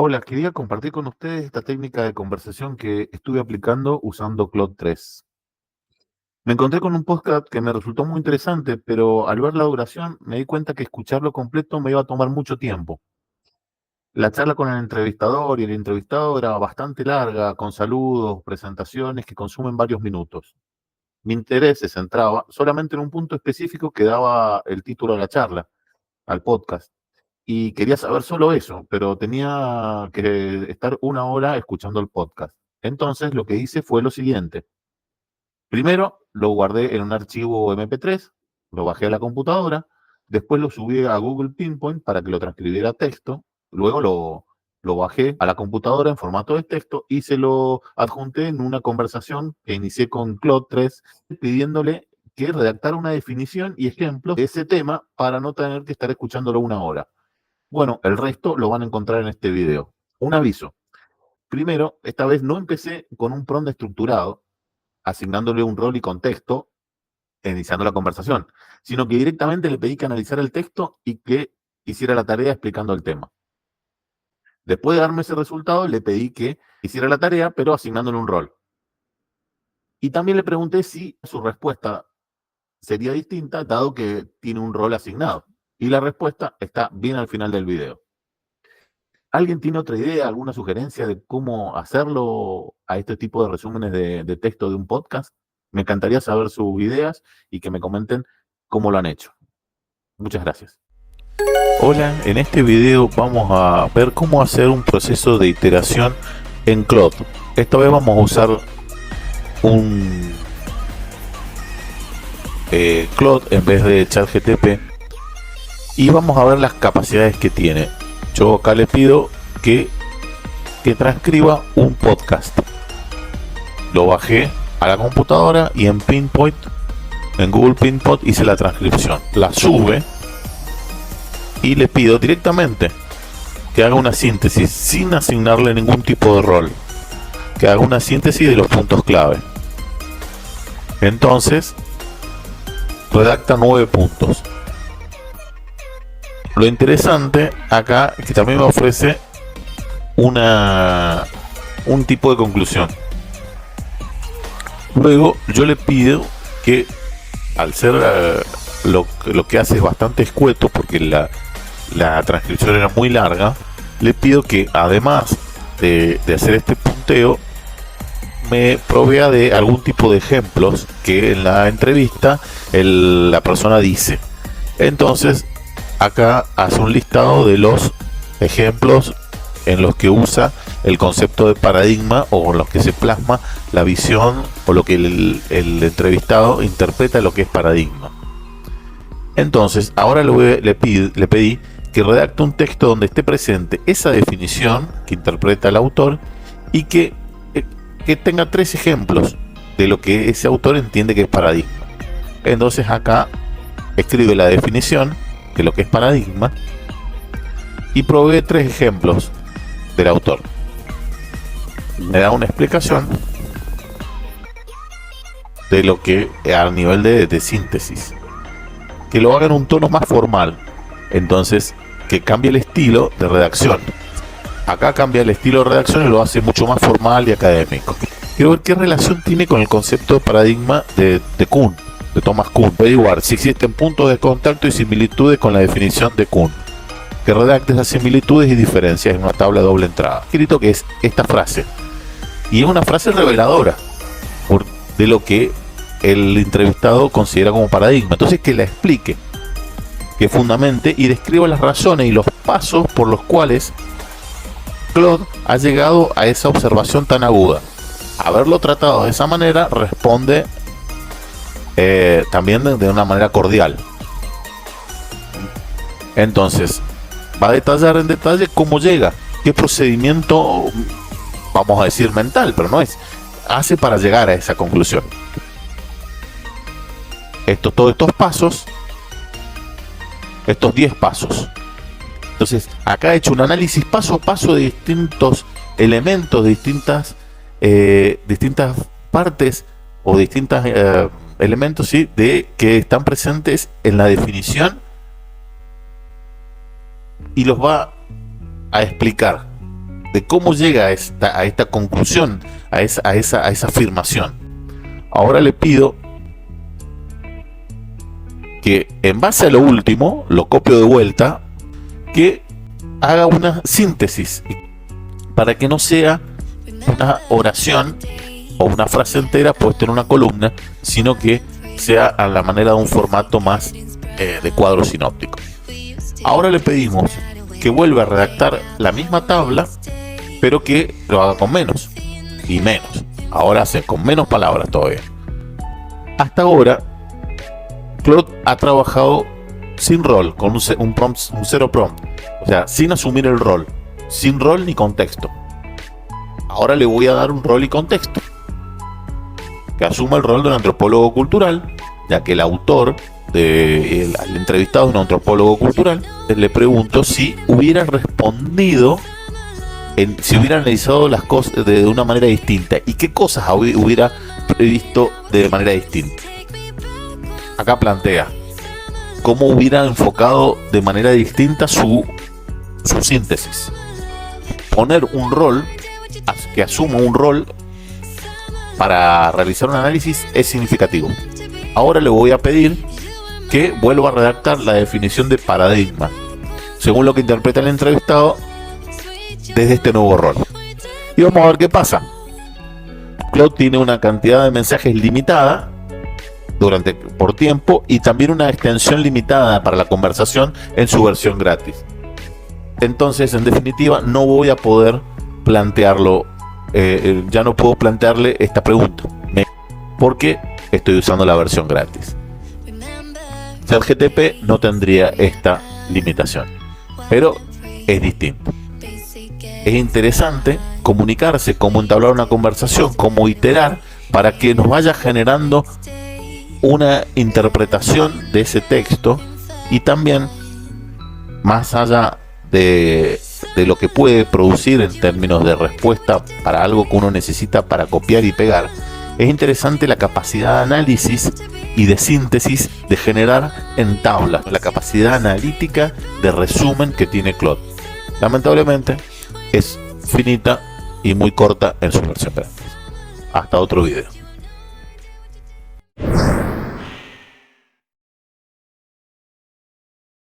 Hola, quería compartir con ustedes esta técnica de conversación que estuve aplicando usando Claude 3. Me encontré con un podcast que me resultó muy interesante, pero al ver la duración me di cuenta que escucharlo completo me iba a tomar mucho tiempo. La charla con el entrevistador y el entrevistado era bastante larga, con saludos, presentaciones que consumen varios minutos. Mi interés se centraba solamente en un punto específico que daba el título a la charla, al podcast. Y quería saber solo eso, pero tenía que estar una hora escuchando el podcast. Entonces lo que hice fue lo siguiente. Primero lo guardé en un archivo MP3, lo bajé a la computadora, después lo subí a Google Pinpoint para que lo transcribiera a texto, luego lo bajé a la computadora en formato de texto y se lo adjunté en una conversación que inicié con Claude 3 pidiéndole que redactara una definición y ejemplos de ese tema para no tener que estar escuchándolo una hora. Bueno, el resto lo van a encontrar en este video. Un aviso. Primero, esta vez no empecé con un prompt estructurado, asignándole un rol y contexto, iniciando la conversación, sino que directamente le pedí que analizara el texto y que hiciera la tarea explicando el tema. Después de darme ese resultado, le pedí que hiciera la tarea, pero asignándole un rol. Y también le pregunté si su respuesta sería distinta, dado que tiene un rol asignado. Y la respuesta está bien al final del video. ¿Alguien tiene otra idea, alguna sugerencia de cómo hacerlo a este tipo de resúmenes de texto de un podcast? Me encantaría saber sus ideas y que me comenten cómo lo han hecho. Muchas gracias. Hola, en este video vamos a ver cómo hacer un proceso de iteración en Claude. Esta vez vamos a usar un Claude en vez de ChatGPT y vamos a ver las capacidades que tiene. Yo acá le pido que transcriba un podcast. Lo bajé a la computadora y en Pinpoint, en Google Pinpoint, hice la transcripción. La sube y le pido directamente que haga una síntesis sin asignarle ningún tipo de rol. Que haga una síntesis de los puntos clave. Entonces, redacta 9 puntos. Lo interesante acá es que también me ofrece un tipo de conclusión. Luego yo le pido que, al ser lo que hace es bastante escueto, porque la transcripción era muy larga, le pido que además de hacer este punteo, me provea de algún tipo de ejemplos que en la entrevista la persona dice. Entonces acá hace un listado de los ejemplos en los que usa el concepto de paradigma, o en los que se plasma la visión o lo que el entrevistado interpreta lo que es paradigma. Entonces ahora le pedí que redacte un texto donde esté presente esa definición que interpreta el autor y que tenga 3 ejemplos de lo que ese autor entiende que es paradigma. Entonces acá escribe la definición de lo que es paradigma y provee 3 ejemplos del autor. Me da una explicación de lo que a nivel de síntesis, que lo haga en un tono más formal. Entonces que cambie el estilo de redacción. Acá cambia el estilo de redacción y lo hace mucho más formal y académico. Quiero ver qué relación tiene con el concepto de paradigma de Kuhn, de Thomas Kuhn. Averiguar si existen puntos de contacto y similitudes con la definición de Kuhn. Que redacte esas similitudes y diferencias en una tabla de doble entrada. Escrito que es esta frase. Y es una frase reveladora de lo que el entrevistado considera como paradigma. Entonces que la explique, que fundamente y describa las razones y los pasos por los cuales Claude ha llegado a esa observación tan aguda. Haberlo tratado de esa manera responde también de una manera cordial. Entonces va a detallar en detalle cómo llega, qué procedimiento, vamos a decir mental, pero no es, hace para llegar a esa conclusión. Todos estos pasos, estos 10 pasos. Entonces acá he hecho un análisis paso a paso de distintos elementos, de distintas partes o distintos elementos, ¿sí?, de que están presentes en la definición, y los va a explicar de cómo llega a esta conclusión, a esa afirmación. Ahora le pido que en base a lo último, lo copio de vuelta, que haga una síntesis para que no sea una oración o una frase entera puesta en una columna, sino que sea a la manera de un formato más de cuadro sinóptico. Ahora le pedimos que vuelva a redactar la misma tabla, pero que lo haga con menos y menos. Ahora hace con menos palabras todavía. Hasta ahora Claude ha trabajado sin rol, con un cero prompt, o sea, sin asumir el rol, sin rol ni contexto. Ahora le voy a dar un rol y contexto, que asuma el rol de un antropólogo cultural, ya que el autor, el entrevistado es un antropólogo cultural. Le pregunto si hubiera respondido, si hubiera analizado las cosas de una manera distinta y qué cosas hubiera previsto de manera distinta. Acá plantea cómo hubiera enfocado de manera distinta su síntesis. Poner un rol, que asuma un rol para realizar un análisis, es significativo. Ahora le voy a pedir que vuelva a redactar la definición de paradigma, según lo que interpreta el entrevistado desde este nuevo rol. Y vamos a ver qué pasa. Claude tiene una cantidad de mensajes limitada por tiempo y también una extensión limitada para la conversación en su versión gratis. Entonces, en definitiva, no voy a poder plantearlo, ya no puedo plantearle esta pregunta, porque estoy usando la versión gratis. ChatGPT no tendría esta limitación, pero es distinto. Es interesante comunicarse, cómo entablar una conversación, cómo iterar, para que nos vaya generando una interpretación de ese texto, y también más allá de lo que puede producir en términos de respuesta para algo que uno necesita para copiar y pegar, es interesante la capacidad de análisis y de síntesis de generar en tablas, la capacidad analítica de resumen que tiene Claude. Lamentablemente es finita y muy corta en su versión gratis. Hasta otro video.